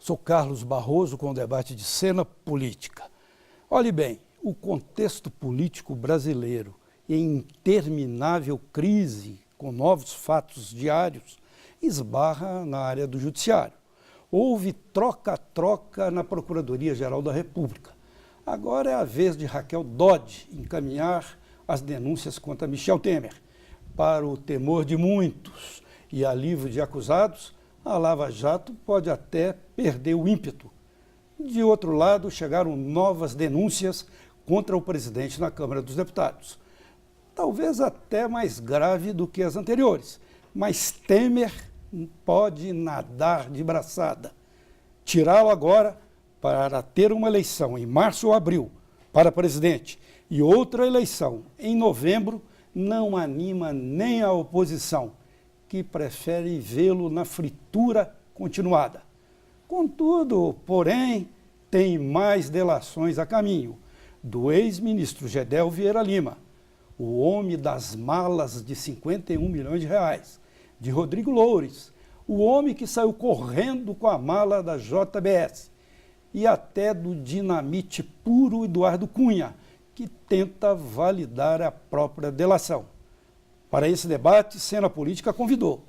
Sou Carlos Barroso com o debate de cena política. Olhe bem, o contexto político brasileiro em interminável crise com novos fatos diários esbarra na área do judiciário. Houve troca-troca na Procuradoria-Geral da República. Agora é a vez de Raquel Dodge encaminhar as denúncias contra Michel Temer. Para o temor de muitos e alívio de acusados, a Lava Jato pode até perder o ímpeto. De outro lado, chegaram novas denúncias contra o presidente na Câmara dos Deputados. Talvez até mais grave do que as anteriores, mas Temer pode nadar de braçada. Tirá-lo agora para ter uma eleição em março ou abril para presidente e outra eleição em novembro não anima nem a oposição, que prefere vê-lo na fritura continuada. Contudo, porém, tem mais delações a caminho do ex-ministro Gedel Vieira Lima, o homem das malas de 51 milhões de reais, de Rodrigo Loures, o homem que saiu correndo com a mala da JBS, e até do dinamite puro Eduardo Cunha, que tenta validar a própria delação. Para esse debate, Cena Política convidou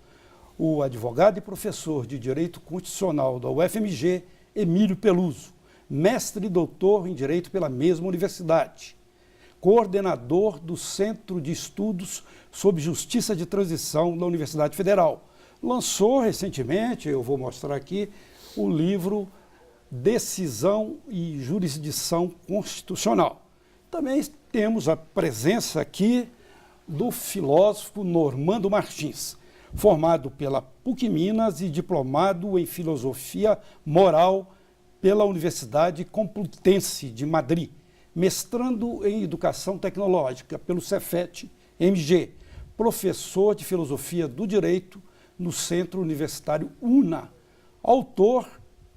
o advogado e professor de Direito Constitucional da UFMG, Emílio Peluso, mestre e doutor em Direito pela mesma universidade, coordenador do Centro de Estudos sobre Justiça de Transição da Universidade Federal. Lançou recentemente, eu vou mostrar aqui, o livro Decisão e Jurisdição Constitucional. Também temos a presença aqui do filósofo Normando Martins, formado pela PUC Minas e diplomado em Filosofia Moral pela Universidade Complutense de Madrid, mestrando em Educação Tecnológica pelo Cefet-MG, professor de Filosofia do Direito no Centro Universitário UNA, autor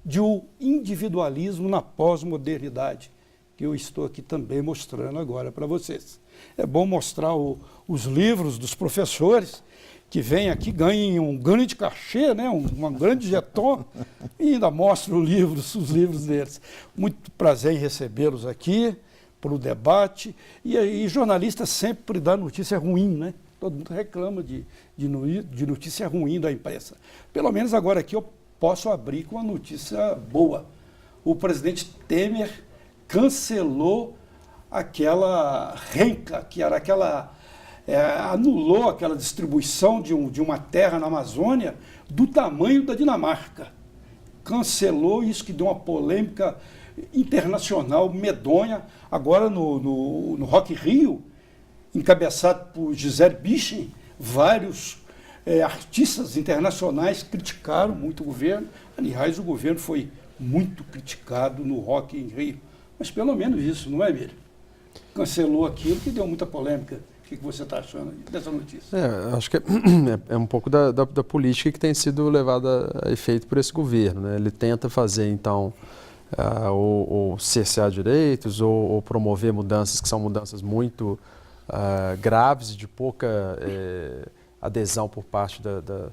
de O Individualismo na Pós-Modernidade, que eu estou aqui também mostrando agora para vocês. É bom mostrar os livros dos professores que vêm aqui, ganham um grande cachê, né? um grande jeton, e ainda mostro os livros deles. Muito prazer em recebê-los aqui para o debate. E jornalista sempre dá notícia ruim, né? Todo mundo reclama de notícia ruim da imprensa. Pelo menos agora aqui eu posso abrir com uma notícia boa. O presidente Temer cancelou aquela renca, que era aquela... anulou aquela distribuição de uma terra na Amazônia do tamanho da Dinamarca. Cancelou isso, que deu uma polêmica internacional medonha. Agora no Rock in Rio, encabeçado por Gisele Bündchen, vários artistas internacionais criticaram muito o governo. Aliás, o governo foi muito criticado no Rock in Rio. Mas pelo menos isso, não é, Emílio? Cancelou aquilo que deu muita polêmica. O que você está achando dessa notícia? Acho que é um pouco da política que tem sido levada a efeito por esse governo, né? Ele tenta fazer, então, ou cercear direitos, ou promover mudanças que são mudanças muito graves e de pouca adesão por parte do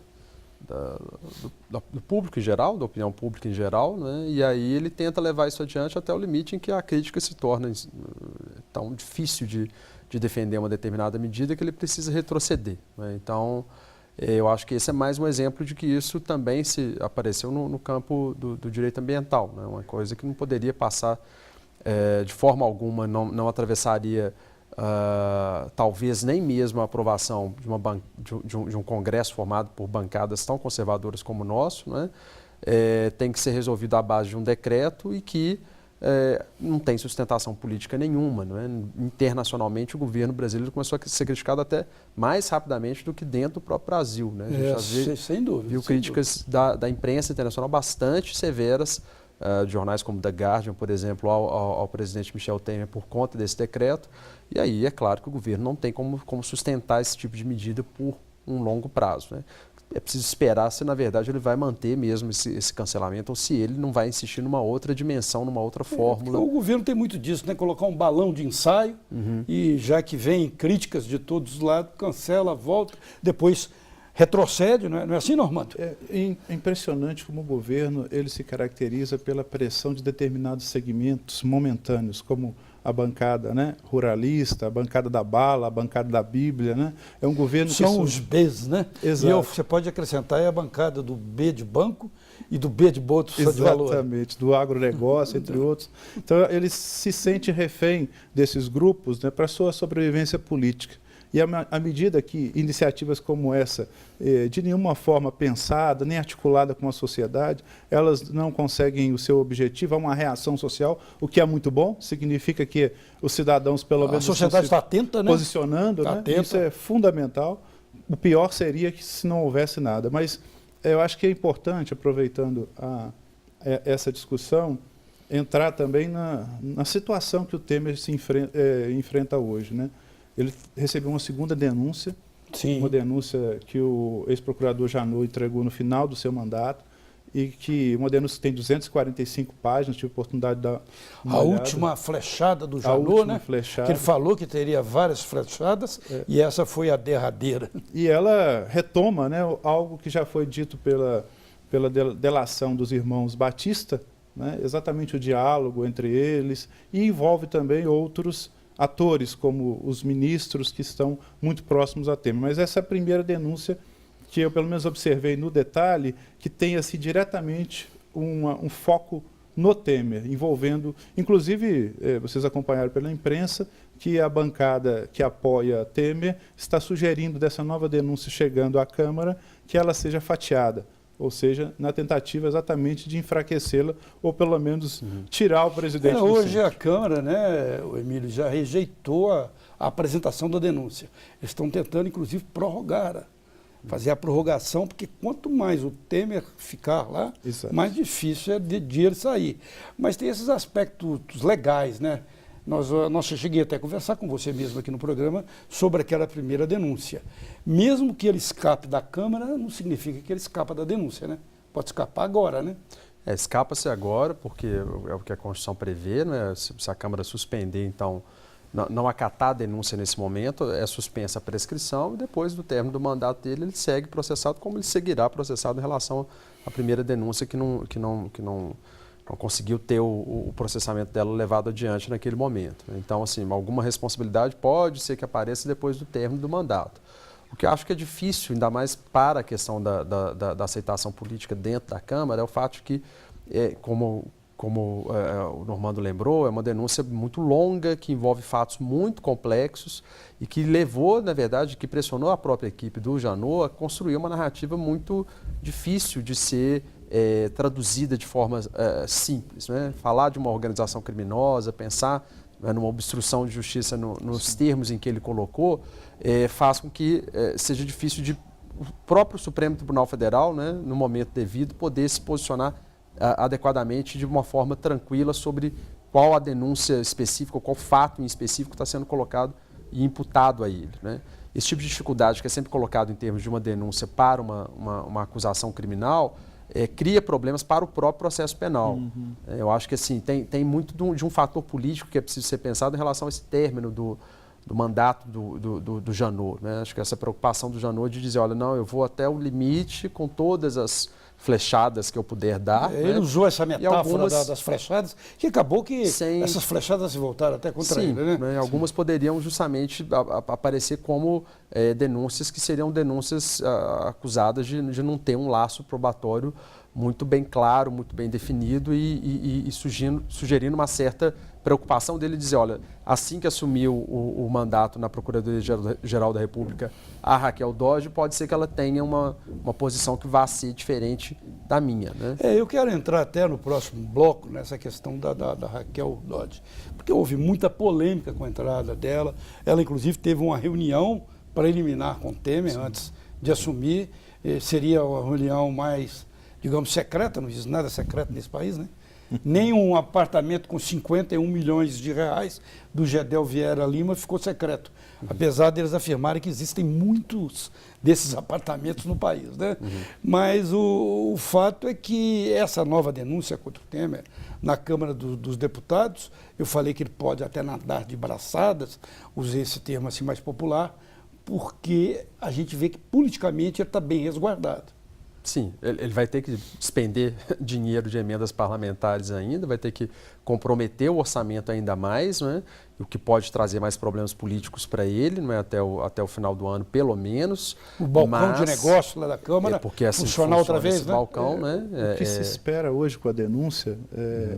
público em geral, da opinião pública em geral, né? E aí ele tenta levar isso adiante até o limite em que a crítica se torna tão difícil de defender uma determinada medida que ele precisa retroceder, né? Então, eu acho que esse é mais um exemplo de que isso também se apareceu no campo do direito ambiental, né? Uma coisa que não poderia passar de forma alguma, não atravessaria talvez nem mesmo a aprovação de um Congresso formado por bancadas tão conservadoras como o nosso, né? Tem que ser resolvido à base de um decreto e que não tem sustentação política nenhuma, não é? Internacionalmente, o governo brasileiro começou a ser criticado até mais rapidamente do que dentro do próprio Brasil, né? A gente sem dúvida. Viu críticas da imprensa internacional bastante severas, de jornais como The Guardian, por exemplo, ao presidente Michel Temer por conta desse decreto. E aí é claro que o governo não tem como sustentar esse tipo de medida por um longo prazo, né? É preciso esperar se, na verdade, ele vai manter mesmo esse cancelamento ou se ele não vai insistir numa outra dimensão, numa outra fórmula. O governo tem muito disso, né? Colocar um balão de ensaio e, já que vem críticas de todos os lados, cancela, volta, depois retrocede, não é assim, Normando? É impressionante como o governo ele se caracteriza pela pressão de determinados segmentos momentâneos, como a bancada, né, ruralista, a bancada da bala, a bancada da Bíblia, né? É um governo que são os Bs, né? Exato. E você pode acrescentar a bancada do B de banco e do B de bolsa de valor. Exatamente, do agronegócio, entre outros. Então, ele se sente refém desses grupos, né, para sua sobrevivência política. E à medida que iniciativas como essa, de nenhuma forma pensada, nem articulada com a sociedade, elas não conseguem o seu objetivo, há uma reação social, o que é muito bom, significa que os cidadãos, pelo menos, a sociedade está atenta, né? Posicionando, né? Isso é fundamental. O pior seria que se não houvesse nada. Mas eu acho que é importante, aproveitando essa discussão, entrar também na situação que o Temer enfrenta hoje, né? Ele recebeu uma segunda denúncia, Sim. Uma denúncia que o ex-procurador Janot entregou no final do seu mandato, e que uma denúncia que tem 245 páginas, tive a oportunidade de dar uma olhada. Última flechada do Janot, né? Flechada. Que ele falou que teria várias flechadas, e essa foi a derradeira. E ela retoma, né, algo que já foi dito pela delação dos irmãos Batista, né, exatamente o diálogo entre eles, e envolve também outros atores, como os ministros que estão muito próximos a Temer. Mas essa é a primeira denúncia que eu, pelo menos, observei no detalhe, que tem assim, diretamente um foco no Temer, envolvendo, inclusive, vocês acompanharam pela imprensa, que a bancada que apoia Temer está sugerindo dessa nova denúncia chegando à Câmara, que ela seja fatiada. Ou seja, na tentativa exatamente de enfraquecê-la ou pelo menos tirar o presidente do Hoje centro. a Câmara, né, o Emílio, já rejeitou a apresentação da denúncia. Eles estão tentando, inclusive, prorrogar, fazer a prorrogação, porque quanto mais o Temer ficar lá, Exato. mais difícil é de ele sair. Mas tem esses aspectos legais, né? Eu cheguei até a conversar com você mesmo aqui no programa sobre aquela primeira denúncia. Mesmo que ele escape da Câmara, não significa que ele escapa da denúncia, né? Pode escapar agora, né? Escapa-se agora, porque é o que a Constituição prevê, né? Se a Câmara suspender, então, não acatar a denúncia nesse momento, é suspensa a prescrição e depois do término do mandato dele, ele segue processado, como ele seguirá processado em relação à primeira denúncia que não conseguiu ter o processamento dela levado adiante naquele momento. Então, assim, alguma responsabilidade pode ser que apareça depois do término do mandato. O que eu acho que é difícil, ainda mais para a questão da aceitação política dentro da Câmara, é o fato de que, como o Normando lembrou, é uma denúncia muito longa, que envolve fatos muito complexos e que levou, na verdade, que pressionou a própria equipe do Janot a construir uma narrativa muito difícil de ser traduzida de forma simples, né? Falar de uma organização criminosa, pensar numa obstrução de justiça nos termos em que ele colocou, faz com que seja difícil de o próprio Supremo Tribunal Federal, né, no momento devido, poder se posicionar adequadamente de uma forma tranquila sobre qual a denúncia específica, qual fato em específico está sendo colocado e imputado a ele, né? Esse tipo de dificuldade que é sempre colocado em termos de uma denúncia para uma acusação criminal, cria problemas para o próprio processo penal. Eu acho que assim, tem muito de um fator político que é preciso ser pensado em relação a esse término do mandato do Janot, né? Acho que essa preocupação do Janot de dizer, olha, não, eu vou até o limite com todas as flechadas que eu puder dar. Ele usou essa metáfora das flechadas, que acabou que essas flechadas se voltaram até contra ele, né? Algumas poderiam justamente aparecer como denúncias que seriam denúncias acusadas de não ter um laço probatório muito bem claro, muito bem definido e sugerindo uma certa preocupação dele dizer, olha, assim que assumiu o mandato na Procuradoria-Geral da República, a Raquel Dodge, pode ser que ela tenha uma posição que vá ser diferente da minha, né? Eu quero entrar até no próximo bloco nessa questão da Raquel Dodge, porque houve muita polêmica com a entrada dela. Ela, inclusive, teve uma reunião preliminar com o Temer antes de assumir. Seria uma reunião mais, digamos, secreta, não existe nada secreto nesse país, né? Nem um apartamento com 51 milhões de reais do Gedel Vieira Lima ficou secreto, apesar deles afirmarem que existem muitos desses apartamentos no país, né? Mas o fato é que essa nova denúncia contra o Temer na Câmara dos Deputados, eu falei que ele pode até nadar de braçadas, usei esse termo assim mais popular, porque a gente vê que politicamente ele está bem resguardado. Sim, ele vai ter que despender dinheiro de emendas parlamentares ainda, vai ter que comprometer o orçamento ainda mais, né? O que pode trazer mais problemas políticos para ele, não é? Até o final do ano, pelo menos. O balcão de negócio lá da Câmara assim funcionar outra vez, esse balcão, né? O que se espera hoje com a denúncia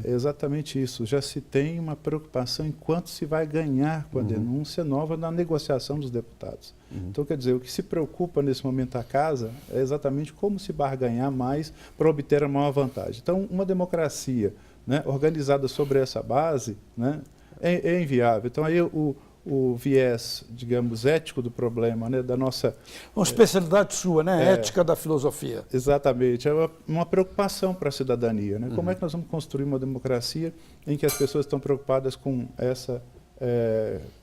é exatamente isso. Já se tem uma preocupação em quanto se vai ganhar com a denúncia nova na negociação dos deputados. Então, quer dizer, o que se preocupa nesse momento a casa é exatamente como se barganhar mais para obter a maior vantagem. Então, uma democracia, né, organizada sobre essa base, né, é inviável. Então, aí o viés, digamos, ético do problema, né, da nossa... Uma especialidade sua, né? Ética da filosofia. Exatamente. É uma preocupação para a cidadania. Né? Como é que nós vamos construir uma democracia em que as pessoas estão preocupadas com essa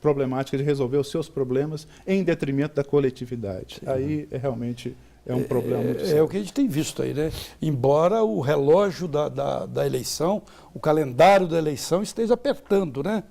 problemática de resolver os seus problemas em detrimento da coletividade? Sim. Aí realmente é um problema muito sério. É o que a gente tem visto aí, né? Embora o relógio da eleição, o calendário da eleição esteja apertando, né?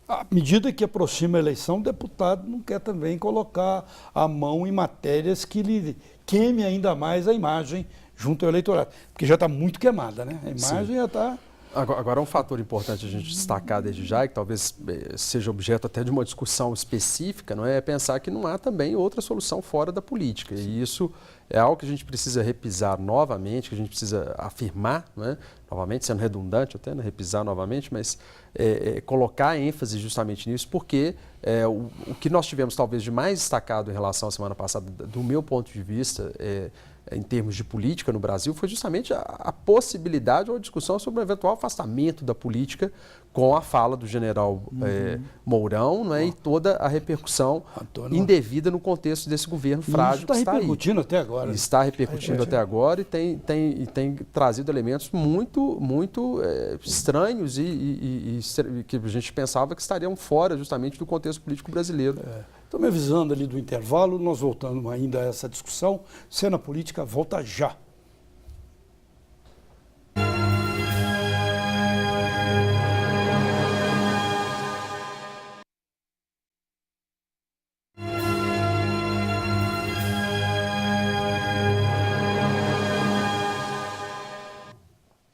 À medida que aproxima a eleição, o deputado não quer também colocar a mão em matérias que lhe queime ainda mais a imagem junto ao eleitorado, porque já está muito queimada, né? A imagem Sim. já está... Agora, um fator importante a gente destacar desde já, e que talvez seja objeto até de uma discussão específica, não é pensar que não há também outra solução fora da política. E isso é algo que a gente precisa repisar novamente, que a gente precisa afirmar, não é? Novamente, sendo redundante até, né? Repisar novamente, mas colocar ênfase justamente nisso, porque o que nós tivemos talvez de mais destacado em relação à semana passada, do meu ponto de vista, em termos de política no Brasil, foi justamente a possibilidade ou a discussão sobre o eventual afastamento da política com a fala do general Mourão, não é? E toda a repercussão indevida no contexto desse governo frágil que está aí. Está repercutindo até agora. Está repercutindo até agora e tem trazido elementos muito estranhos e que a gente pensava que estariam fora justamente do contexto político brasileiro. Estou me avisando ali do intervalo, nós voltamos ainda a essa discussão. Cena Política volta já.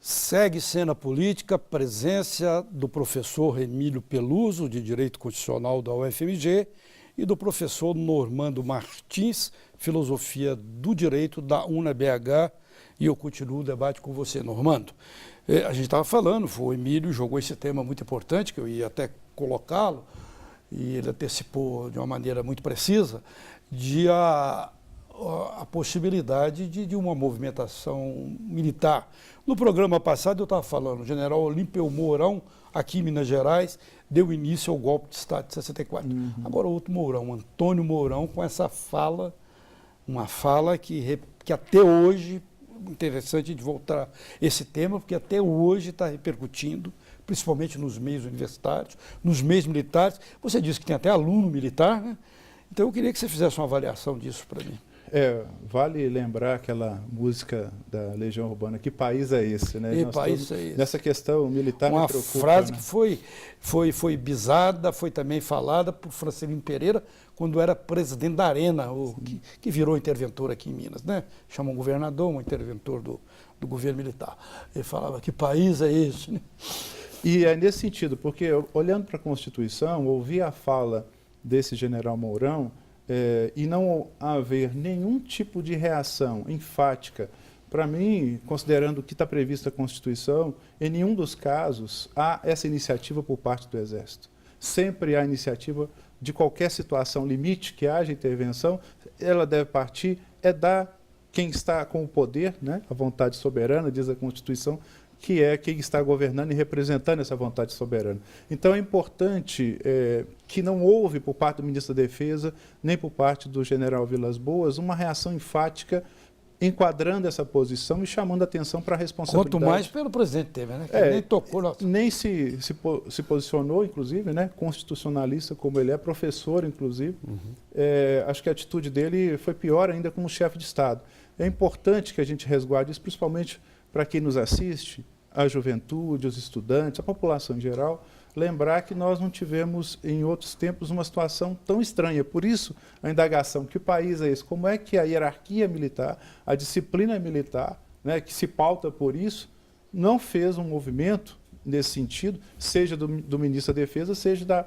Segue Cena Política, presença do professor Emílio Peluso, de Direito Constitucional da UFMG, e do professor Normando Martins, Filosofia do Direito da UNBH, e eu continuo o debate com você, Normando. A gente estava falando, o Emílio jogou esse tema muito importante, que eu ia até colocá-lo, e ele antecipou de uma maneira muito precisa, de a possibilidade de uma movimentação militar. No programa passado eu estava falando, o general Olímpio Mourão, aqui em Minas Gerais, deu início ao golpe de Estado de 64. Agora outro Mourão, Antônio Mourão, com essa fala, uma fala que até hoje, interessante de voltar esse tema, porque até hoje está repercutindo, principalmente nos meios universitários, nos meios militares. Você disse que tem até aluno militar, né? Então eu queria que você fizesse uma avaliação disso para mim. Vale lembrar aquela música da Legião Urbana, que país é esse, né? Que país é esse? Nessa questão militar uma me preocupa, frase, né? Que foi bisada, foi também falada por Francelino Pereira, quando era presidente da Arena, que virou interventor aqui em Minas, né? Chama um governador, um interventor do governo militar. Ele falava, que país é esse, né? E é nesse sentido, porque olhando para a Constituição, ouvir a fala desse general Mourão, e não haver nenhum tipo de reação enfática, para mim, considerando o que está previsto na Constituição, em nenhum dos casos há essa iniciativa por parte do Exército. Sempre há iniciativa de qualquer situação limite que haja intervenção, ela deve partir, da quem está com o poder, né? A vontade soberana, diz a Constituição, que é quem está governando e representando essa vontade soberana. Então é importante que não houve por parte do ministro da Defesa, nem por parte do general Vilas Boas, uma reação enfática enquadrando essa posição e chamando a atenção para a responsabilidade. Quanto mais pelo presidente Temer, né? Que nem tocou. Nem se posicionou, inclusive, né? Constitucionalista como ele é, professor, inclusive. Acho que a atitude dele foi pior ainda como chefe de Estado. É importante que a gente resguarde isso, principalmente para quem nos assiste, a juventude, os estudantes, a população em geral, lembrar que nós não tivemos, em outros tempos, uma situação tão estranha. Por isso, a indagação, que país é esse? Como é que a hierarquia militar, a disciplina militar, né, que se pauta por isso, não fez um movimento nesse sentido, seja do ministro da Defesa, seja da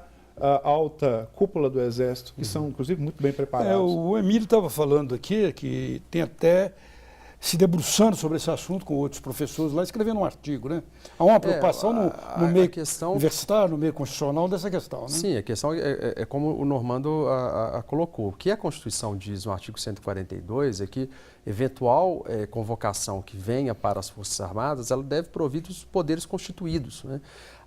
alta cúpula do Exército, que são, inclusive, muito bem preparados. O Emílio estava falando aqui que tem até se debruçando sobre esse assunto com outros professores lá, escrevendo um artigo, né? Há uma preocupação no meio universitário, no meio constitucional dessa questão, né? Sim, a questão é como o Normando colocou. O que a Constituição diz no artigo 142 é que eventual convocação que venha para as Forças Armadas, ela deve provir dos poderes constituídos, né?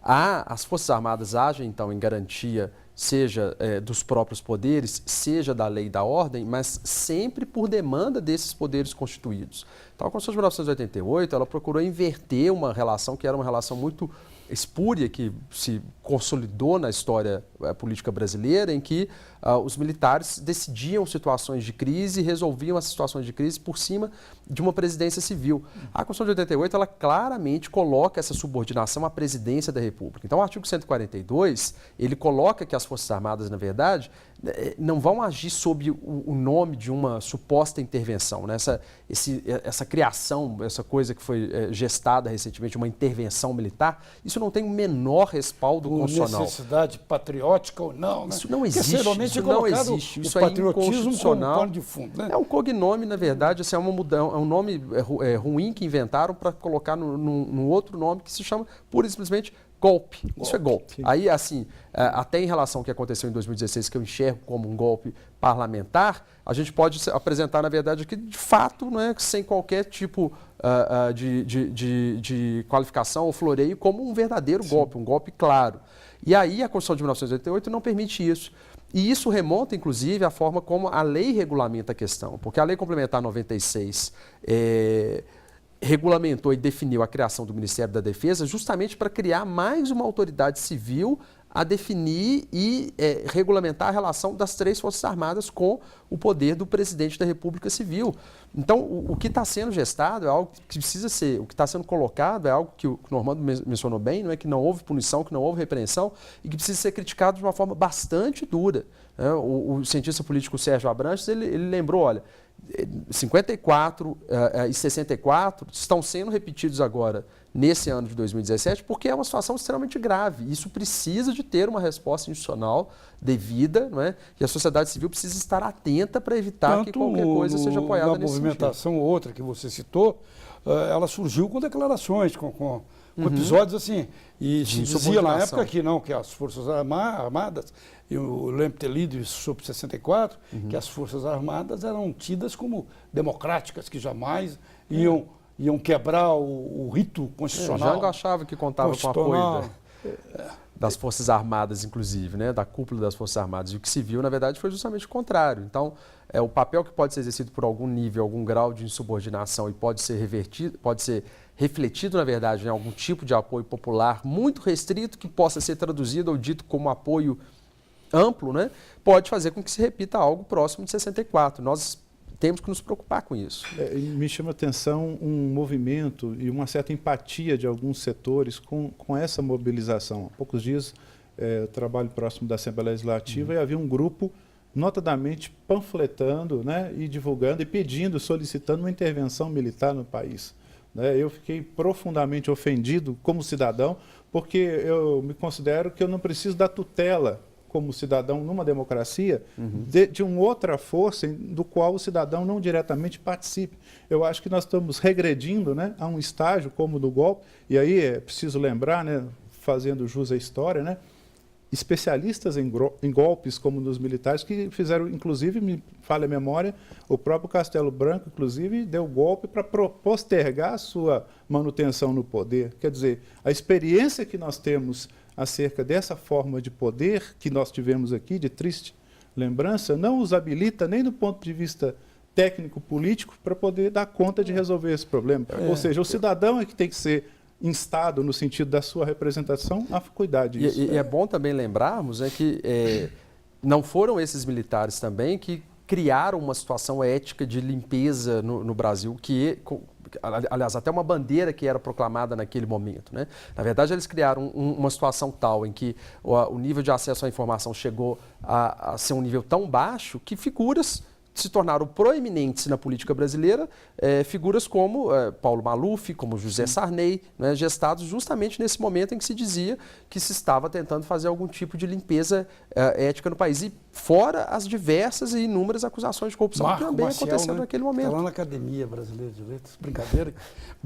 As Forças Armadas agem, então, em garantia, seja dos próprios poderes, seja da lei e da ordem, mas sempre por demanda desses poderes constituídos. Então, a Constituição de 1988, ela procurou inverter uma relação que era uma relação muito espúria, que se consolidou na história política brasileira, em que os militares decidiam situações de crise e resolviam as situações de crise por cima de uma presidência civil. A Constituição de 88, ela claramente coloca essa subordinação à presidência da República. Então, o artigo 142, ele coloca que as Forças Armadas, na verdade, não vão agir sob o nome de uma suposta intervenção, né? Essa criação, essa coisa que foi gestada recentemente, uma intervenção militar, isso não tem o menor respaldo constitucional. Necessidade patriótica ou não, né? Isso não existe. Isso não existe. Isso o patriotismo como pano de fundo, né? É um cognome, na verdade, assim, é um nome ruim que inventaram para colocar num outro nome que se chama pura e simplesmente golpe. Isso é golpe. Sim. Aí, assim, até em relação ao que aconteceu em 2016, que eu enxergo como um golpe parlamentar, a gente pode apresentar, na verdade, aqui, de fato, não é, sem qualquer tipo de qualificação ou floreio, como um verdadeiro golpe, um golpe claro. E aí a Constituição de 1988 não permite isso. E isso remonta, inclusive, à forma como a lei regulamenta a questão, porque a Lei Complementar 96 regulamentou e definiu a criação do Ministério da Defesa justamente para criar mais uma autoridade civil a definir e regulamentar a relação das três Forças Armadas com o poder do presidente da República Civil. Então, o que está sendo gestado é algo que precisa ser, o que está sendo colocado é algo que o Normando mencionou bem, não é, que não houve punição, que não houve repreensão e que precisa ser criticado de uma forma bastante dura. Né? O cientista político Sérgio Abranches, ele lembrou, olha, 54 e 64 estão sendo repetidos agora nesse ano de 2017 porque é uma situação extremamente grave. Isso precisa de ter uma resposta institucional devida, não é? E a sociedade civil precisa estar atenta para evitar que qualquer coisa seja apoiada nesse sentido. Na movimentação outra que você citou, ela surgiu com declarações, com episódios assim, e se dizia na época que não, que as Forças Armadas, eu lembro de ter lido isso sobre 64, que as Forças Armadas eram tidas como democráticas, que jamais iam quebrar o rito constitucional. Jango achava que contava com o apoio das Forças Armadas, inclusive, né, da cúpula das Forças Armadas. E o que se viu, na verdade, foi justamente o contrário. Então, o papel que pode ser exercido por algum nível, algum grau de insubordinação e pode ser revertido, pode ser refletido, na verdade, em algum tipo de apoio popular muito restrito que possa ser traduzido ou dito como apoio amplo, né, pode fazer com que se repita algo próximo de 64. Nós temos que nos preocupar com isso. Me chama a atenção um movimento e uma certa empatia de alguns setores com essa mobilização. Há poucos dias, eu trabalho próximo da Assembleia Legislativa e havia um grupo notadamente panfletando, né, e divulgando e pedindo, solicitando uma intervenção militar no país. Eu fiquei profundamente ofendido como cidadão, porque eu me considero que eu não preciso da tutela como cidadão numa democracia de uma outra força do qual o cidadão não diretamente participe. Eu acho que nós estamos regredindo, né, a um estágio como o do golpe, e aí é preciso lembrar, né, fazendo jus à história, né, especialistas em golpes como nos militares que fizeram, inclusive, me falha a memória, o próprio Castelo Branco, inclusive, deu golpe para postergar a sua manutenção no poder. Quer dizer, a experiência que nós temos acerca dessa forma de poder que nós tivemos aqui, de triste lembrança, não os habilita nem do ponto de vista técnico-político para poder dar conta de resolver esse problema. Ou seja, o cidadão é que tem que ser instado no sentido da sua representação a cuidar disso. E é bom também lembrarmos que não foram esses militares também que criaram uma situação ética de limpeza no Brasil, que aliás, até uma bandeira que era proclamada naquele momento, né? Na verdade, eles criaram uma situação tal em que o nível de acesso à informação chegou a ser um nível tão baixo que figuras se tornaram proeminentes na política brasileira, figuras como Paulo Maluf, como José Sarney, né, gestados justamente nesse momento em que se dizia que se estava tentando fazer algum tipo de limpeza ética no país. E fora as diversas e inúmeras acusações de corrupção que também aconteceram, né, naquele momento. Está lá na Academia Brasileira de Letras, brincadeira.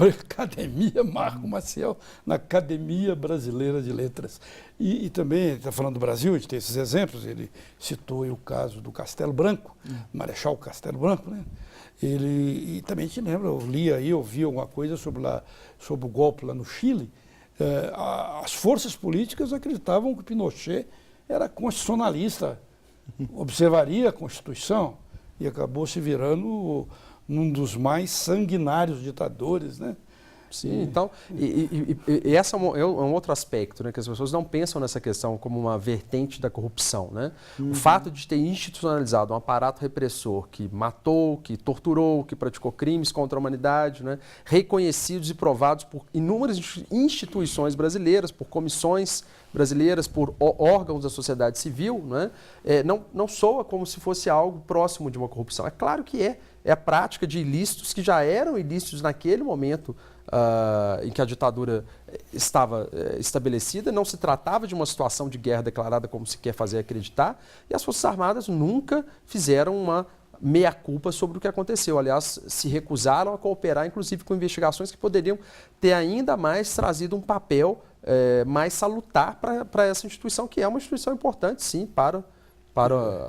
Academia Marco Maciel, na Academia Brasileira de Letras. E também, está falando do Brasil, a gente tem esses exemplos, ele citou o caso do Castelo Branco, Marechal Castelo Branco, né? E também te lembra, eu li aí, ouvi alguma coisa sobre o golpe lá no Chile. As forças políticas acreditavam que Pinochet era constitucionalista, observaria a Constituição e acabou se virando um dos mais sanguinários ditadores, né? Sim, então, e esse é um outro aspecto, né, que as pessoas não pensam nessa questão como uma vertente da corrupção, né? O fato de ter institucionalizado um aparato repressor que matou, que torturou, que praticou crimes contra a humanidade, né, reconhecidos e provados por inúmeras instituições brasileiras, por comissões brasileiras, por órgãos da sociedade civil, né, não soa como se fosse algo próximo de uma corrupção. É claro que é a prática de ilícitos que já eram ilícitos naquele momento em que a ditadura estava estabelecida, não se tratava de uma situação de guerra declarada como se quer fazer acreditar, e as Forças Armadas nunca fizeram uma meia-culpa sobre o que aconteceu. Aliás, se recusaram a cooperar, inclusive com investigações que poderiam ter ainda mais trazido um papel mais salutar para essa instituição, que é uma instituição importante, sim, para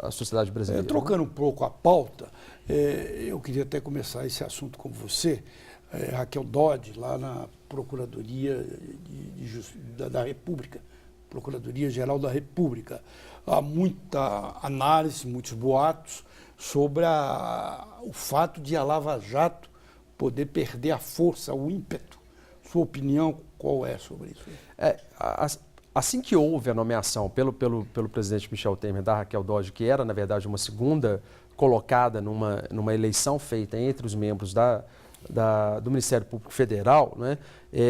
a sociedade brasileira. Trocando um pouco a pauta, eu queria até começar esse assunto com você, Raquel Dodge, lá na Procuradoria da República, Procuradoria-Geral da República. Há muita análise, muitos boatos sobre o fato de a Lava Jato poder perder a força, o ímpeto. Sua opinião, qual é sobre isso? Assim que houve a nomeação pelo presidente Michel Temer da Raquel Dodge, que era, na verdade, uma segunda colocada numa eleição feita entre os membros do Ministério Público Federal, né,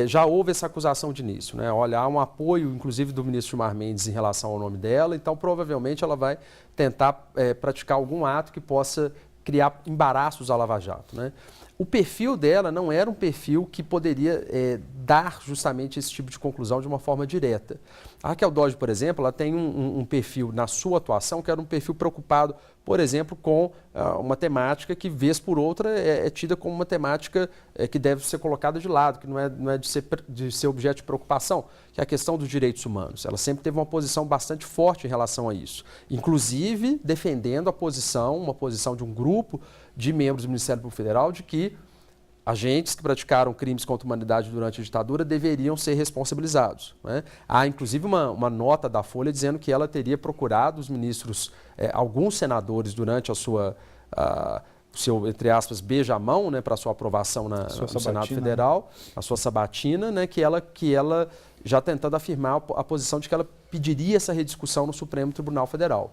já houve essa acusação de início. Né? Olha, há um apoio, inclusive, do ministro Gilmar Mendes em relação ao nome dela, então provavelmente ela vai tentar praticar algum ato que possa criar embaraços à Lava Jato. Né? O perfil dela não era um perfil que poderia dar justamente esse tipo de conclusão de uma forma direta. A Raquel Dodge, por exemplo, ela tem um perfil na sua atuação que era um perfil preocupado, por exemplo, com uma temática que, vez por outra, é tida como uma temática que deve ser colocada de lado, que não é de ser objeto de preocupação, que é a questão dos direitos humanos. Ela sempre teve uma posição bastante forte em relação a isso, inclusive defendendo uma posição de um grupo de membros do Ministério Público Federal de que agentes que praticaram crimes contra a humanidade durante a ditadura deveriam ser responsabilizados. Né? Há, inclusive, uma nota da Folha dizendo que ela teria procurado os ministros, alguns senadores, durante seu, entre aspas, beija-mão, né, para sua aprovação no Senado Federal, a sua sabatina, né, que ela já tentando afirmar a posição de que ela pediria essa rediscussão no Supremo Tribunal Federal.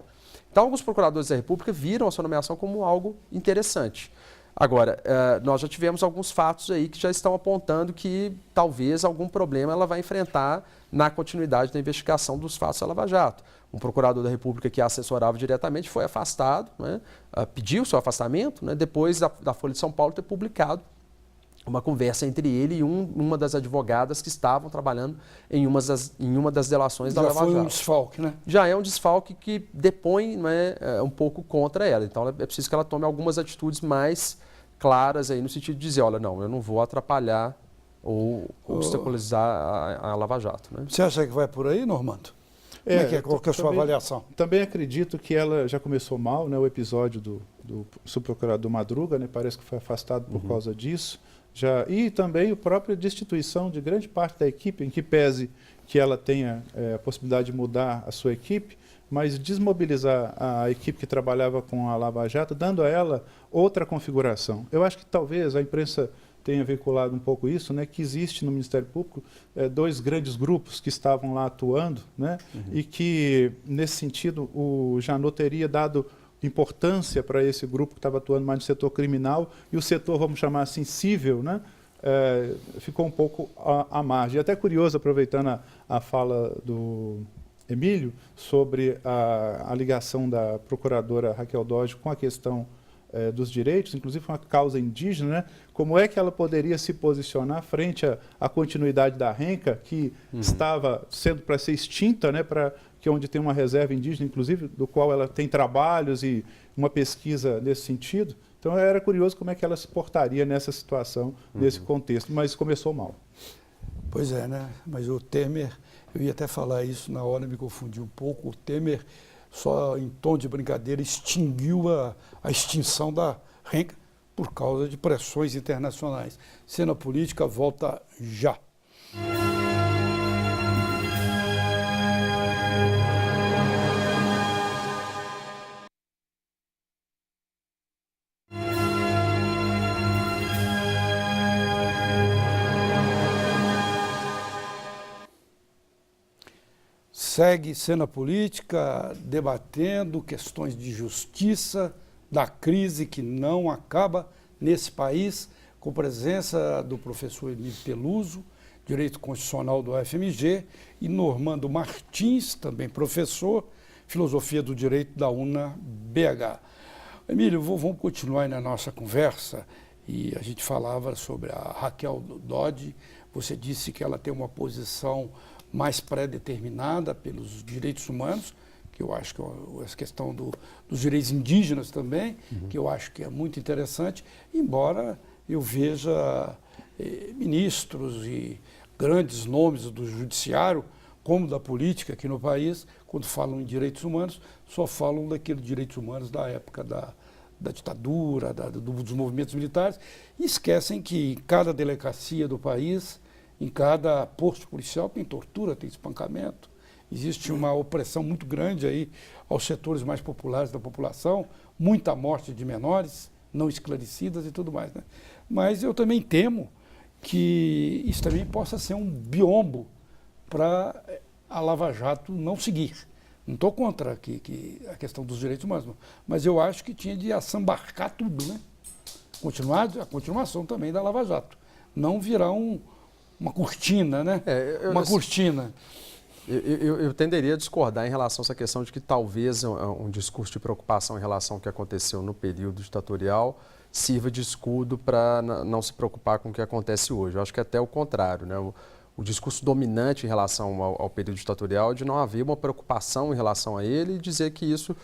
Então, alguns procuradores da República viram a sua nomeação como algo interessante. Agora, nós já tivemos alguns fatos aí que já estão apontando que talvez algum problema ela vai enfrentar na continuidade da investigação dos fatos da Lava Jato. Um procurador da República que a assessorava diretamente foi afastado, né, pediu seu afastamento, né, depois da Folha de São Paulo ter publicado uma conversa entre ele e uma das advogadas que estavam trabalhando em uma das delações da Lava Jato. Já foi um desfalque, né? Já é um desfalque que depõe, né, um pouco contra ela. Então é preciso que ela tome algumas atitudes mais claras aí no sentido de dizer, olha, não, eu não vou atrapalhar ou obstaculizar a Lava Jato. Né? Você acha que vai por aí, Normando? Qual que é a sua avaliação? Também acredito que ela já começou mal, né, o episódio do subprocurador Madruga, né, parece que foi afastado por causa disso. E também a própria destituição de grande parte da equipe, em que pese que ela tenha a possibilidade de mudar a sua equipe, mas desmobilizar a equipe que trabalhava com a Lava Jato, dando a ela outra configuração. Eu acho que talvez a imprensa tenha veiculado um pouco isso, né, que existe no Ministério Público dois grandes grupos que estavam lá atuando, né, e que, nesse sentido, o Janot teria dado importância para esse grupo que estava atuando mais no setor criminal e o setor, vamos chamar assim, civil, né, ficou um pouco à margem. E até curioso, aproveitando a fala do Emílio, sobre a ligação da procuradora Raquel Dodge com a questão dos direitos, inclusive uma causa indígena, né? Como é que ela poderia se posicionar frente à continuidade da renca, que estava sendo para ser extinta, né? Que onde tem uma reserva indígena, inclusive, do qual ela tem trabalhos e uma pesquisa nesse sentido. Então, era curioso como é que ela se portaria nessa situação, nesse contexto, mas começou mal. Pois é, né? Mas o Temer, eu ia até falar isso na hora, me confundi um pouco, o Temer, só em tom de brincadeira, extinguiu a extinção da renca por causa de pressões internacionais. Cena política volta já. Segue cena política debatendo questões de justiça, da crise que não acaba nesse país, com presença do professor Emílio Peluso, Direito Constitucional do UFMG, e Normando Martins, também professor, Filosofia do Direito da UNA-BH. Emílio, vamos continuar aí na nossa conversa, e a gente falava sobre a Raquel Dodge. Você disse que ela tem uma posição mais pré-determinada pelos direitos humanos, que eu acho que essa questão dos direitos indígenas também, que eu acho que é muito interessante, embora eu veja ministros e grandes nomes do judiciário, como da política aqui no país, quando falam em direitos humanos, só falam daqueles direitos humanos da época da ditadura, dos movimentos militares, e esquecem que em cada delegacia do país, em cada posto policial tem tortura, tem espancamento, existe uma opressão muito grande aí aos setores mais populares da população, muita morte de menores não esclarecidas e tudo mais, né? Mas eu também temo que isso também possa ser um biombo para a Lava Jato não seguir. Não estou contra a questão dos direitos humanos, não, mas eu acho que tinha de assambarcar tudo, né? A continuação também da Lava Jato, não virar uma cortina, né? Uma cortina. Eu tenderia a discordar em relação a essa questão de que talvez um discurso de preocupação em relação ao que aconteceu no período ditatorial sirva de escudo para não se preocupar com o que acontece hoje. Eu acho que até o contrário, né? O discurso dominante em relação ao período ditatorial é de não haver uma preocupação em relação a ele e dizer que isso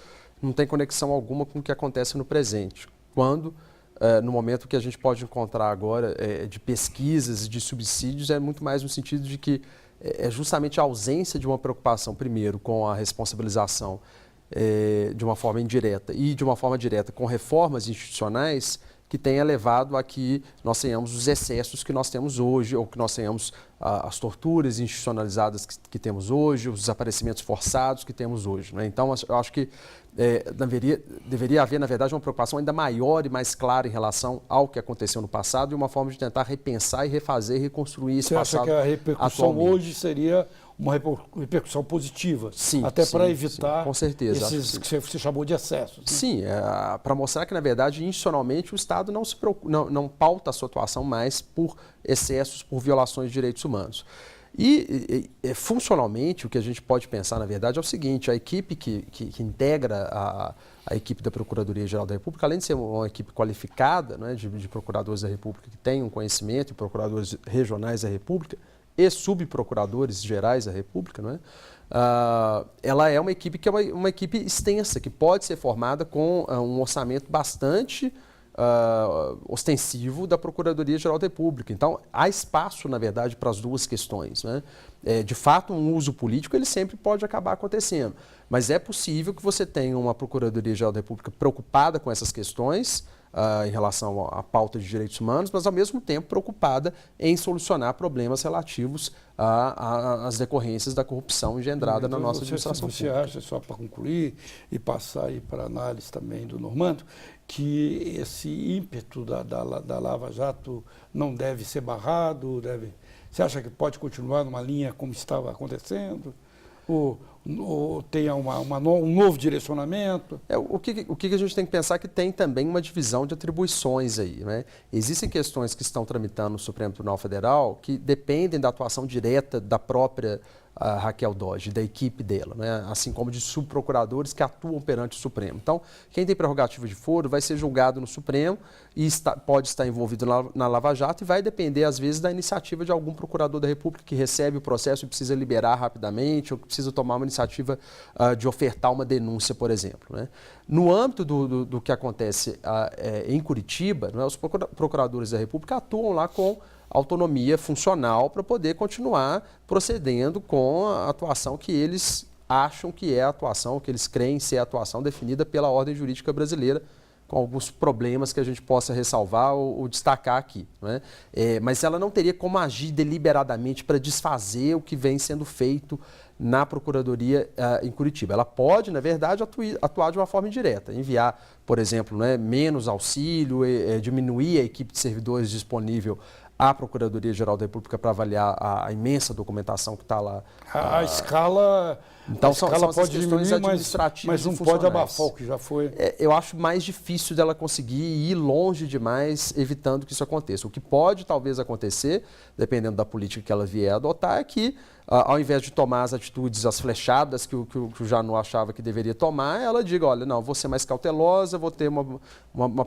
não tem conexão alguma com o que acontece no presente. Quando, no momento que a gente pode encontrar agora de pesquisas e de subsídios, é muito mais no sentido de que é justamente a ausência de uma preocupação, primeiro, com a responsabilização de uma forma indireta e de uma forma direta com reformas institucionais que tenha levado a que nós tenhamos os excessos que nós temos hoje, ou que nós tenhamos as torturas institucionalizadas que temos hoje, os desaparecimentos forçados que temos hoje, né? Então, eu acho que deveria haver, na verdade, uma preocupação ainda maior e mais clara em relação ao que aconteceu no passado e uma forma de tentar repensar e refazer e reconstruir esse passado. Você acha que a repercussão atualmente hoje seria uma repercussão positiva? Sim. Até para evitar com certeza, esses que você chamou de excessos. Né? Sim, para mostrar que, na verdade, institucionalmente, o Estado não pauta a sua atuação mais por excessos, por violações de direitos humanos. E funcionalmente, o que a gente pode pensar, na verdade, é o seguinte: a equipe que integra a equipe da Procuradoria-Geral da República, além de ser uma equipe qualificada, né, de procuradores da República que tem um conhecimento, e procuradores regionais da República e subprocuradores gerais da República, não é? Ela é uma equipe que é uma equipe extensa, que pode ser formada com um orçamento bastante ostensivo da Procuradoria-Geral da República. Então, há espaço, na verdade, para as duas questões, né? De fato, um uso político ele sempre pode acabar acontecendo, mas é possível que você tenha uma Procuradoria-Geral da República preocupada com essas questões em relação à pauta de direitos humanos, mas, ao mesmo tempo, preocupada em solucionar problemas relativos às decorrências da corrupção engendrada na nossa administração pública. Você acha, só para concluir e passar aí para a análise também do Normando, que esse ímpeto da Lava Jato não deve ser barrado? Você acha que pode continuar numa linha como estava acontecendo? Ou tenha um novo direcionamento? O que a gente tem que pensar é que tem também uma divisão de atribuições aí, né? Existem questões que estão tramitando no Supremo Tribunal Federal que dependem da atuação direta da própria Raquel Dodge, da equipe dela, né? Assim como de subprocuradores que atuam perante o Supremo. Então, quem tem prerrogativa de foro vai ser julgado no Supremo e pode estar envolvido na Lava Jato e vai depender, às vezes, da iniciativa de algum procurador da República que recebe o processo e precisa liberar rapidamente ou que precisa tomar uma iniciativa de ofertar uma denúncia, por exemplo, né? No âmbito do que acontece em Curitiba, né, os procuradores da República atuam lá com autonomia funcional para poder continuar procedendo com a atuação que eles acham que é a atuação, que eles creem ser a atuação definida pela ordem jurídica brasileira, com alguns problemas que a gente possa ressalvar ou destacar aqui, né? Mas ela não teria como agir deliberadamente para desfazer o que vem sendo feito na Procuradoria em Curitiba. Ela pode, na verdade, atuar de uma forma indireta, enviar, por exemplo, né, menos auxílio, diminuir a equipe de servidores disponível à Procuradoria-Geral da República para avaliar a imensa documentação que está lá. A escala, então, são pode questões diminuir, administrativas mas não pode abafar o que já foi. Eu acho mais difícil dela conseguir ir longe demais, evitando que isso aconteça. O que pode talvez acontecer, dependendo da política que ela vier a adotar, é que, ao invés de tomar as atitudes, as flechadas que o Janot achava que deveria tomar, ela diga, olha, não, vou ser mais cautelosa, vou ter uma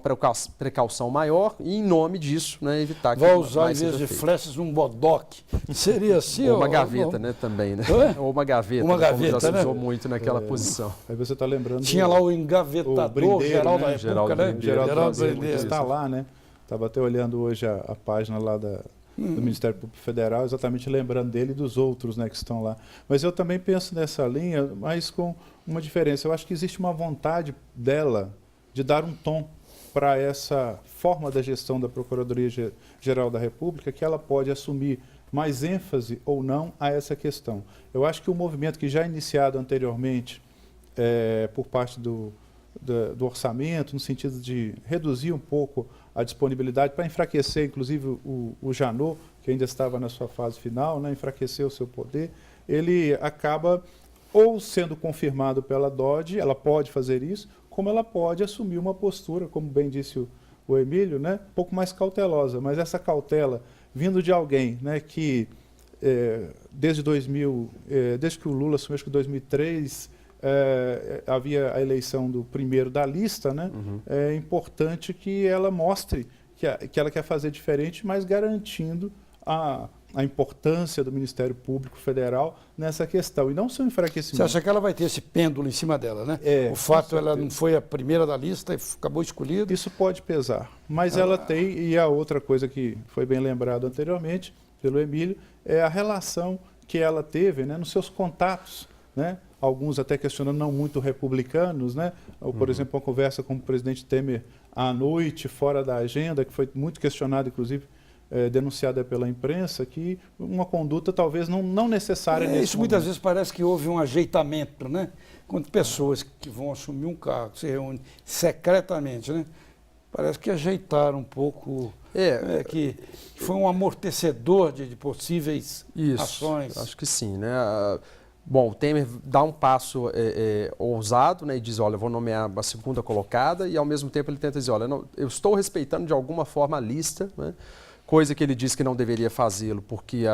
precaução maior e, em nome disso, né, evitar que vai usar, em vez de flechas, um bodoque. Seria assim? Ou uma gaveta, né, também, né? Ou uma gaveta, uma gaveta, já se né? usou muito naquela posição. Aí você está lembrando... Tinha lá o engavetador geral da República, né? Geraldo Brindeiro, que está lá, né? Estava até olhando hoje a página lá do Ministério Público Federal, exatamente lembrando dele e dos outros, né, que estão lá. Mas eu também penso nessa linha, mas com uma diferença. Eu acho que existe uma vontade de dar um tom para essa forma da gestão da Procuradoria-Geral da República, que ela pode assumir mais ênfase ou não a essa questão. Eu acho que o movimento que já iniciado anteriormente por parte do orçamento, no sentido de reduzir um pouco a disponibilidade para enfraquecer, inclusive, o Janot, que ainda estava na sua fase final, né, enfraquecer o seu poder, ele acaba ou sendo confirmado pela Dodge, ela pode fazer isso, como ela pode assumir uma postura, como bem disse o Emílio, né, um pouco mais cautelosa, mas essa cautela vindo de alguém, né, que desde que o Lula assumiu, acho que em 2003, havia a eleição do primeiro da lista, né? É importante que ela mostre que ela quer fazer diferente, mas garantindo a importância do Ministério Público Federal nessa questão, e não seu enfraquecimento. Você acha que ela vai ter esse pêndulo em cima dela, né? O fato ela não foi a primeira da lista e acabou escolhida. Isso pode pesar, mas ela tem, e a outra coisa que foi bem lembrado anteriormente pelo Emílio, é a relação que ela teve, né, nos seus contatos, né? Alguns até questionando, não muito republicanos, né? Ou, por exemplo, uma conversa com o presidente Temer à noite, fora da agenda, que foi muito questionada, inclusive, denunciada pela imprensa, que uma conduta talvez não necessária nesse isso momento. Muitas vezes parece que houve um ajeitamento, né? Quando pessoas que vão assumir um cargo se reúnem secretamente, né? Parece que ajeitaram um pouco, que foi um amortecedor de possíveis ações. Acho que sim, né? Bom, o Temer dá um passo ousado, né, e diz, olha, eu vou nomear a segunda colocada, e ao mesmo tempo ele tenta dizer, olha, não, eu estou respeitando de alguma forma a lista, né, coisa que ele diz que não deveria fazê-lo, porque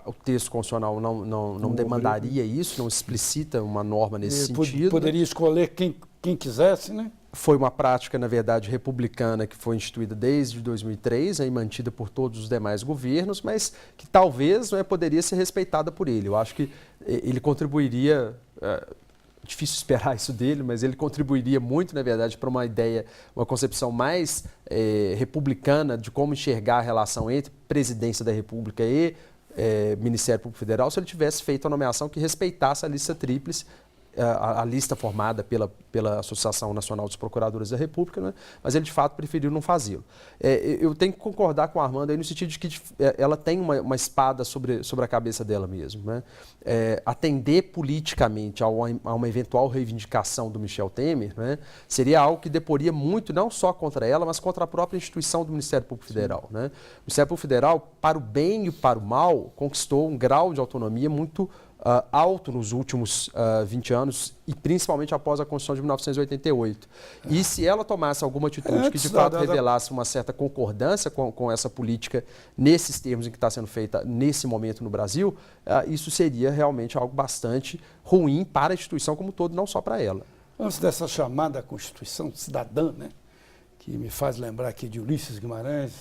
o texto constitucional não demandaria isso, não explicita uma norma nesse sentido. Poderia escolher quem quisesse, né? Foi uma prática, na verdade, republicana que foi instituída desde 2003, e mantida por todos os demais governos, mas que talvez poderia ser respeitada por ele. Eu acho que ele contribuiria, difícil esperar isso dele, mas ele contribuiria muito, na verdade, para uma ideia, uma concepção mais republicana de como enxergar a relação entre presidência da República e Ministério Público Federal, se ele tivesse feito a nomeação que respeitasse a lista tríplice, a lista formada pela Associação Nacional dos Procuradores da República, né? Mas ele, de fato, preferiu não fazê-lo. Eu tenho que concordar com a Armanda aí no sentido de que ela tem uma espada sobre a cabeça dela mesmo, né? Atender politicamente a uma eventual reivindicação do Michel Temer, né, seria algo que deporia muito, não só contra ela, mas contra a própria instituição do Ministério Público Federal, né? O Ministério Público Federal, para o bem e para o mal, conquistou um grau de autonomia muito alto nos últimos 20 anos e principalmente após a Constituição de 1988. E se ela tomasse alguma atitude que de fato revelasse uma certa concordância com essa política nesses termos em que está sendo feita nesse momento no Brasil, isso seria realmente algo bastante ruim para a instituição como um todo, não só para ela. Antes dessa chamada Constituição Cidadã, né, que me faz lembrar aqui de Ulisses Guimarães,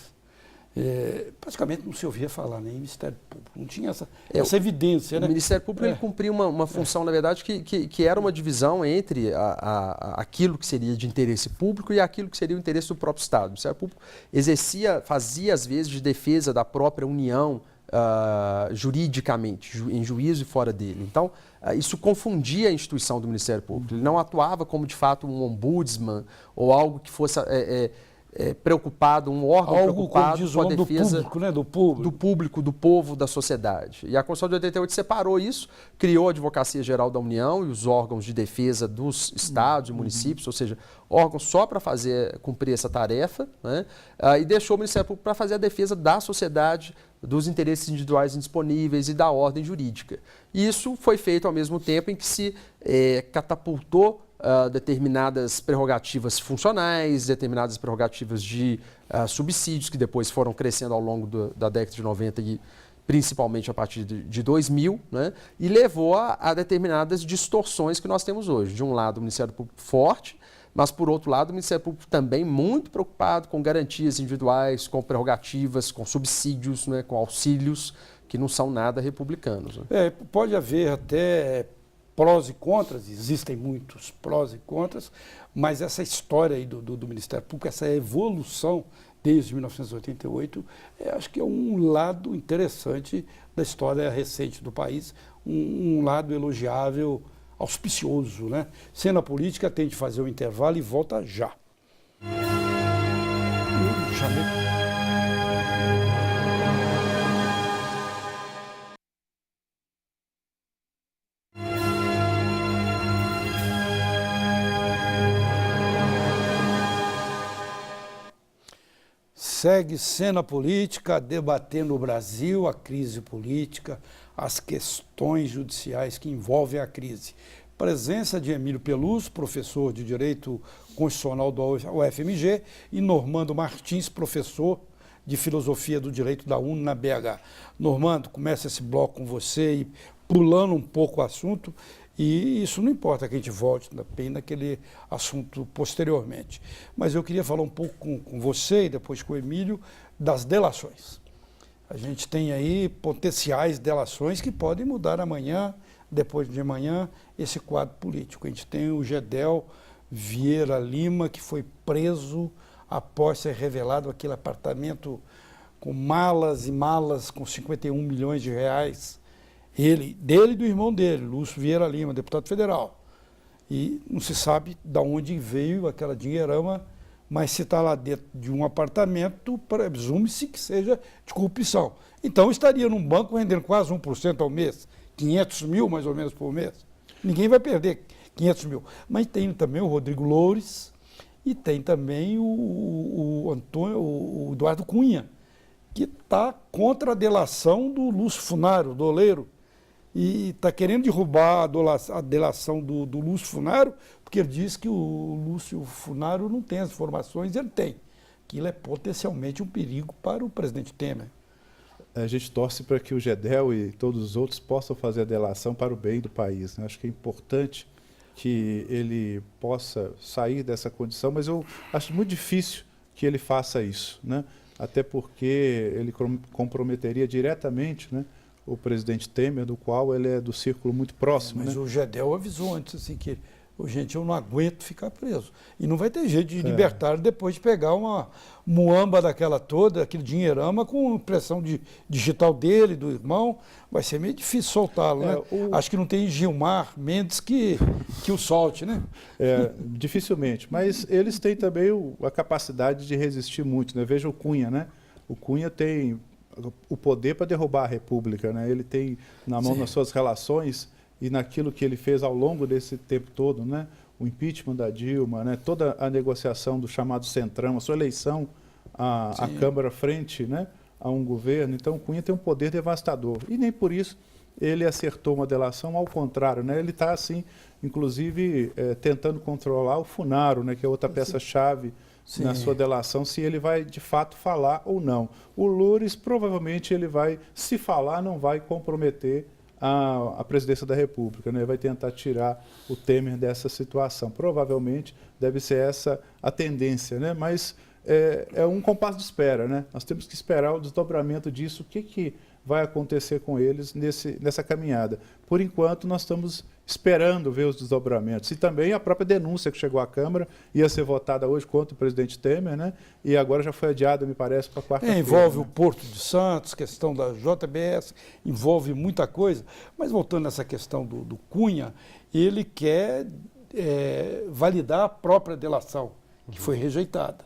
praticamente não se ouvia falar nem Ministério Público, não tinha essa evidência. Né? O Ministério Público ele cumpria uma função, na verdade, que era uma divisão entre aquilo que seria de interesse público e aquilo que seria o interesse do próprio Estado. O Ministério Público fazia às vezes de defesa da própria União juridicamente, em juízo e fora dele. Então, isso confundia a instituição do Ministério Público. Ele não atuava como, de fato, um ombudsman ou algo que fosse preocupado, um órgão preocupado com a defesa do público, do povo, da sociedade. E a Constituição de 88 separou isso, criou a Advocacia Geral da União e os órgãos de defesa dos estados e municípios, ou seja, órgãos só para cumprir essa tarefa, né? E deixou o Ministério Público para fazer a defesa da sociedade, dos interesses individuais indisponíveis e da ordem jurídica. E isso foi feito ao mesmo tempo em que se catapultou determinadas prerrogativas funcionais, determinadas prerrogativas de subsídios, que depois foram crescendo ao longo da década de 90 e principalmente a partir de 2000, né? E levou a determinadas distorções que nós temos hoje. De um lado, o Ministério Público forte, mas, por outro lado, o Ministério Público também muito preocupado com garantias individuais, com prerrogativas, com subsídios, né? Com auxílios, que não são nada republicanos. Né? Pode haver até prós e contras, existem muitos prós e contras, mas essa história aí do Ministério Público, essa evolução desde 1988, acho que é um lado interessante da história recente do país, um lado elogiável, auspicioso, né? Cena Política tem de fazer um intervalo e volta já. Segue Cena Política, debatendo o Brasil, a crise política, as questões judiciais que envolvem a crise. Presença de Emílio Peluso, professor de Direito Constitucional do UFMG, e Normando Martins, professor de Filosofia do Direito da UNE na BH. Normando, começa esse bloco com você e pulando um pouco o assunto, e isso não importa que a gente volte bem naquele assunto posteriormente. Mas eu queria falar um pouco com você e depois com o Emílio das delações. A gente tem aí potenciais delações que podem mudar amanhã, depois de amanhã, esse quadro político. A gente tem o Gedel Vieira Lima, que foi preso após ser revelado aquele apartamento com malas e malas com 51 milhões de reais. Dele e do irmão dele, Lúcio Vieira Lima, deputado federal. E não se sabe de onde veio aquela dinheirama, mas se está lá dentro de um apartamento, presume-se que seja de corrupção. Então estaria num banco rendendo quase 1% ao mês, 500 mil mais ou menos por mês. Ninguém vai perder 500 mil. Mas tem também o Rodrigo Loures e tem também o Eduardo Cunha, que está contra a delação do Lúcio Funaro, do Oleiro, e está querendo derrubar a delação do Lúcio Funaro, porque ele diz que o Lúcio Funaro não tem as informações, ele tem. Aquilo é potencialmente um perigo para o presidente Temer. A gente torce para que o Gedel e todos os outros possam fazer a delação para o bem do país, né? Acho que é importante que ele possa sair dessa condição, mas eu acho muito difícil que ele faça isso, né? Até porque ele comprometeria diretamente, né, o presidente Temer, do qual ele é do círculo muito próximo. Mas né? o Gedel avisou antes assim, que gente, eu não aguento ficar preso. E não vai ter jeito de libertar depois de pegar uma muamba daquela toda, aquele dinheirama com impressão digital dele, do irmão. Vai ser meio difícil soltá-lo, né? Acho que não tem Gilmar Mendes que o solte, né? Dificilmente. Mas eles têm também a capacidade de resistir muito, né? Veja o Cunha, né? O Cunha tem o poder para derrubar a República, né? Ele tem na mão nas suas relações e naquilo que ele fez ao longo desse tempo todo, né? O impeachment da Dilma, né? Toda a negociação do chamado Centrão, a sua eleição à Câmara frente, né, a um governo. Então, o Cunha tem um poder devastador. E nem por isso ele acertou uma delação ao contrário, né? Ele está, assim, inclusive, tentando controlar o Funaro, né? Que é outra peça-chave na sua delação, se ele vai, de fato, falar ou não. O Loures, provavelmente, ele vai, se falar, não vai comprometer a presidência da República, né? Vai tentar tirar o Temer dessa situação. Provavelmente deve ser essa a tendência, né? Mas é um compasso de espera, né? Nós temos que esperar o desdobramento disso, o que vai acontecer com eles nessa caminhada. Por enquanto, nós estamos esperando ver os desdobramentos. E também a própria denúncia que chegou à Câmara, ia ser votada hoje contra o presidente Temer, né? E agora já foi adiada, me parece, para quarta-feira. Envolve, né? o Porto de Santos, questão da JBS, envolve muita coisa. Mas voltando nessa questão do Cunha, ele quer validar a própria delação, que foi rejeitada.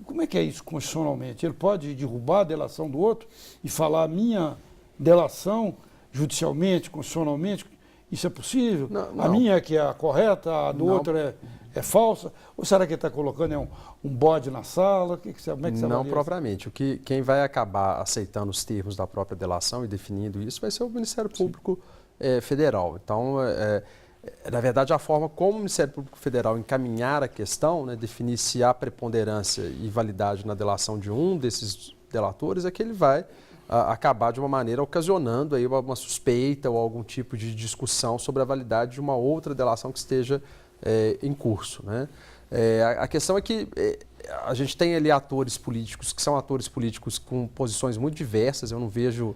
Como é que é isso constitucionalmente? Ele pode derrubar a delação do outro e falar a minha delação judicialmente, constitucionalmente? Isso é possível? Não. A minha é que é a correta, a do outro é falsa? Ou será que ele está colocando um bode na sala? Como é que você Não avalia propriamente. Quem vai acabar aceitando os termos da própria delação e definindo isso vai ser o Ministério Público Federal. Então, na verdade, a forma como o Ministério Público Federal encaminhar a questão, né, definir se há preponderância e validade na delação de um desses delatores, é que ele vai acabar de uma maneira ocasionando aí uma suspeita ou algum tipo de discussão sobre a validade de uma outra delação que esteja em curso, né? A questão é que a gente tem ali atores políticos que são atores políticos com posições muito diversas. Eu não vejo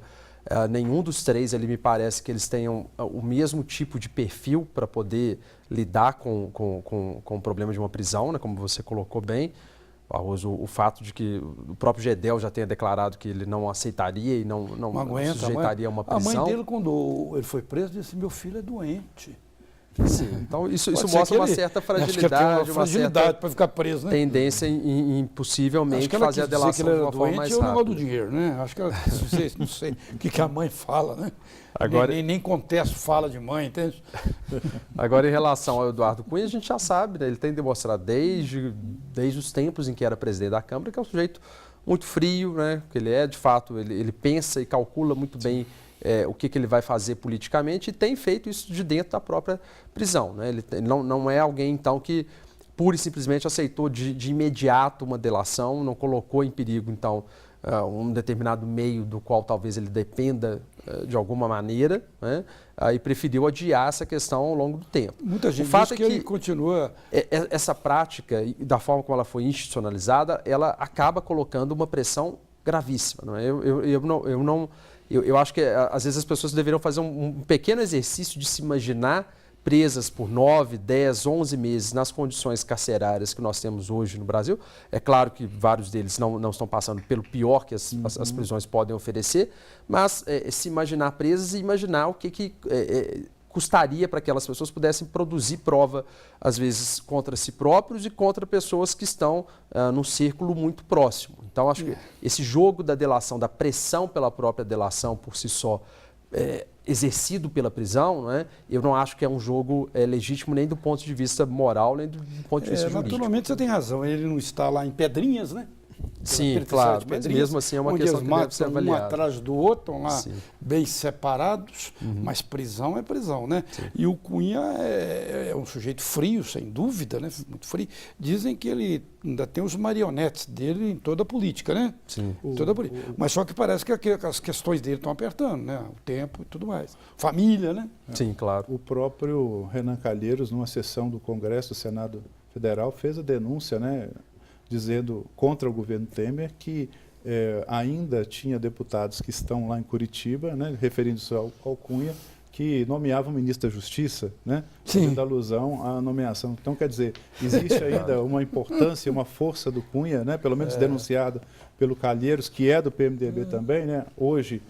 nenhum dos três ali, me parece que eles tenham o mesmo tipo de perfil para poder lidar com o problema de uma prisão, né, como você colocou bem. Barroso, o fato de que o próprio Gedel já tenha declarado que ele não aceitaria e não sujeitaria a uma prisão. A mãe dele, quando ele foi preso, disse: meu filho é doente. Sim, então isso mostra uma certa fragilidade, uma certa para ficar preso, né? tendência em possivelmente fazer a delação de uma forma mais rápida. É o negócio do rápida. dinheiro, né? Acho que ela, não sei o que a mãe fala, né? Agora, nem contesto fala de mãe, entende? Agora, em relação ao Eduardo Cunha, a gente já sabe, né? Ele tem demonstrado desde os tempos em que era presidente da Câmara que é um sujeito muito frio, né? Que ele de fato, ele pensa e calcula muito bem o que ele vai fazer politicamente e tem feito isso de dentro da própria prisão, né? Ele não é alguém, então, que pura e simplesmente aceitou de imediato uma delação, não colocou em perigo, então, um determinado meio do qual talvez ele dependa de alguma maneira, né? E preferiu adiar essa questão ao longo do tempo. Muita gente o fato diz que ele continua... Essa prática, da forma como ela foi institucionalizada, ela acaba colocando uma pressão gravíssima, não é? Eu acho que, às vezes, as pessoas deveriam fazer um pequeno exercício de se imaginar presas por 9, 10, 11 meses nas condições carcerárias que nós temos hoje no Brasil. É claro que vários deles não estão passando pelo pior que as prisões podem oferecer, mas se imaginar presas e imaginar o que custaria para que aquelas pessoas pudessem produzir prova, às vezes, contra si próprios e contra pessoas que estão num círculo muito próximo. Então, acho que esse jogo da delação, da pressão pela própria delação por si só, exercido pela prisão, né, eu não acho que é um jogo legítimo nem do ponto de vista moral, nem do ponto de vista jurídico. Naturalmente, você tem razão. Ele não está lá em Pedrinhas, né? Sim, claro, mas mesmo assim é uma questão que deve ser avaliada. Um atrás do outro, estão lá Sim. bem separados, mas prisão é prisão, né? Sim. E o Cunha é um sujeito frio, sem dúvida, né? Muito frio. Dizem que ele ainda tem os marionetes dele em toda a política, né? Sim. Mas só que parece que as questões dele estão apertando, né? O tempo e tudo mais. Família, né? Sim, claro. O próprio Renan Calheiros, numa sessão do Congresso do Senado Federal, fez a denúncia, né, dizendo contra o governo Temer que ainda tinha deputados que estão lá em Curitiba, né, referindo-se ao Cunha, que nomeavam o ministro da Justiça, né, fazendo alusão à nomeação. Então, quer dizer, existe ainda uma importância, uma força do Cunha, né, pelo menos denunciado pelo Calheiros, que é do PMDB também, né, hoje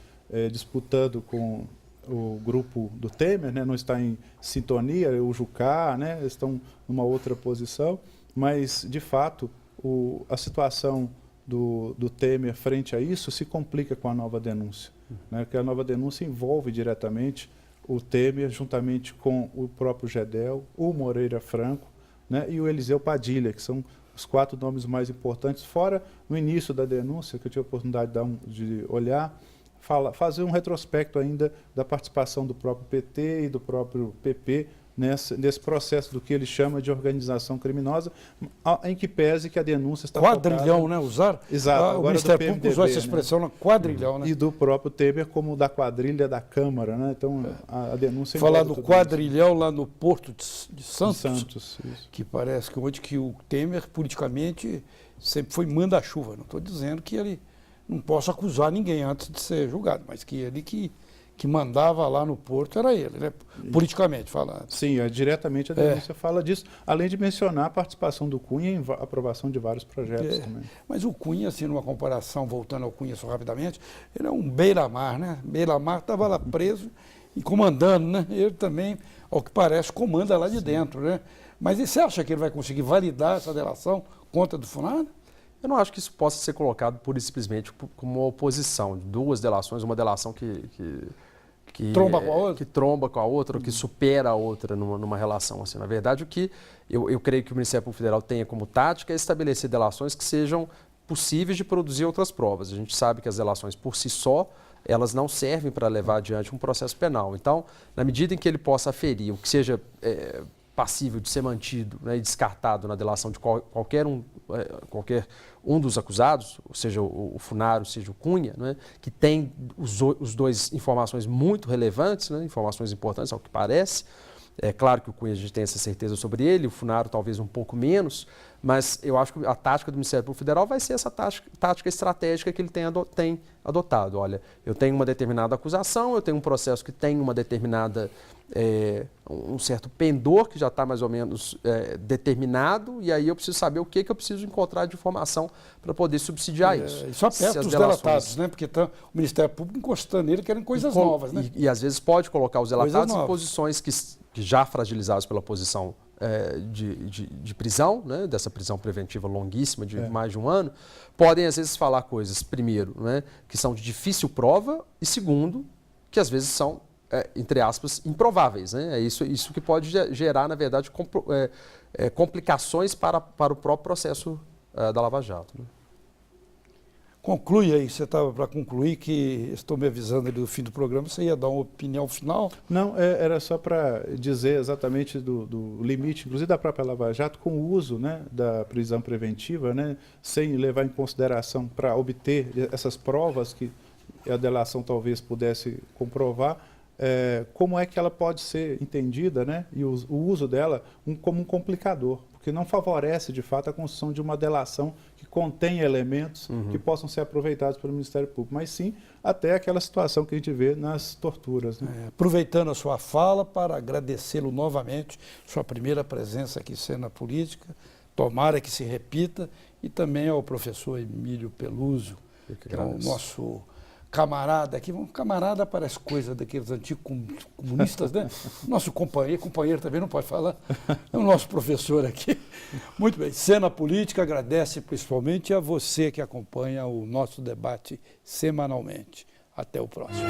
disputando com o grupo do Temer, né, não está em sintonia, o Jucá, né, estão numa outra posição, mas, de fato, a situação do Temer frente a isso se complica com a nova denúncia, né? Porque a nova denúncia envolve diretamente o Temer, juntamente com o próprio Gedel, o Moreira Franco, né? E o Eliseu Padilha, que são os 4 nomes mais importantes, fora no início da denúncia, que eu tive a oportunidade de olhar, fazer um retrospecto ainda da participação do próprio PT e do próprio PP nesse processo do que ele chama de organização criminosa, em que pese que a denúncia está quadrilhão, focada... né? Usar Exato, o Ministério Público usou essa expressão, né? Quadrilhão, né? E do próprio Temer como da quadrilha da Câmara, né? Então a denúncia... Falar do quadrilhão lá no Porto de Santos, isso. Que parece que onde que o Temer politicamente sempre foi manda-chuva. Não estou dizendo que ele não possa acusar ninguém antes de ser julgado, mas que ele que mandava lá no Porto era ele, né? Politicamente falando. Sim, diretamente a denúncia fala disso, além de mencionar a participação do Cunha em aprovação de vários projetos também. Mas o Cunha, assim, numa comparação, voltando ao Cunha só rapidamente, ele é um beira-mar, né? Beira-mar estava lá preso e comandando, né? Ele também, ao que parece, comanda lá de dentro, né? Mas você acha que ele vai conseguir validar essa delação contra do Funaro? Eu não acho que isso possa ser colocado pura e simplesmente como uma oposição. Duas delações, uma delação que tromba com a outra? Que tromba com a outra, ou que supera a outra numa relação assim. Na verdade, o que eu creio que o Ministério Público Federal tenha como tática é estabelecer delações que sejam possíveis de produzir outras provas. A gente sabe que as delações por si só, elas não servem para levar adiante um processo penal. Então, na medida em que ele possa aferir o que seja passível de ser mantido, né, e descartado na delação de qualquer um dos acusados, ou seja, o Funaro, seja o Cunha, né, que tem os dois informações muito relevantes, né, informações importantes ao que parece. É claro que o Cunha a gente tem essa certeza sobre ele, o Funaro talvez um pouco menos, mas eu acho que a tática do Ministério Público Federal vai ser essa tática estratégica que ele tem adotado. Olha, eu tenho uma determinada acusação, eu tenho um processo que tem uma determinada, um certo pendor que já está mais ou menos determinado, e aí eu preciso saber o que eu preciso encontrar de informação para poder subsidiar isso. E só perto dos delatados, né? Porque tá o Ministério Público encostando nele, querendo coisas novas, né? E às vezes pode colocar os delatados em posições que já fragilizados pela posição de prisão, né, dessa prisão preventiva longuíssima de mais de um ano, podem às vezes falar coisas, primeiro, né, que são de difícil prova, e segundo, que às vezes são, entre aspas, improváveis. Né? É isso que pode gerar, na verdade, complicações para o próprio processo da Lava Jato. Né? Conclui aí, você estava para concluir, que estou me avisando ali do fim do programa, você ia dar uma opinião final? Não, era só para dizer exatamente do limite, inclusive da própria Lava Jato, com o uso, né, da prisão preventiva, né, sem levar em consideração para obter essas provas que a delação talvez pudesse comprovar, como é que ela pode ser entendida, né, e o uso dela como um complicador, porque não favorece, de fato, a construção de uma delação que contém elementos que possam ser aproveitados pelo Ministério Público, mas sim até aquela situação que a gente vê nas torturas. Né? Aproveitando a sua fala para agradecê-lo novamente, sua primeira presença aqui em Cena Política, tomara que se repita, e também ao professor Emílio Peluzzo, que é o nosso camarada aqui. Um camarada parece coisa daqueles antigos comunistas, né? Nosso companheiro também não pode falar, é o nosso professor aqui. Muito bem, Cena Política agradece principalmente a você que acompanha o nosso debate semanalmente. Até o próximo.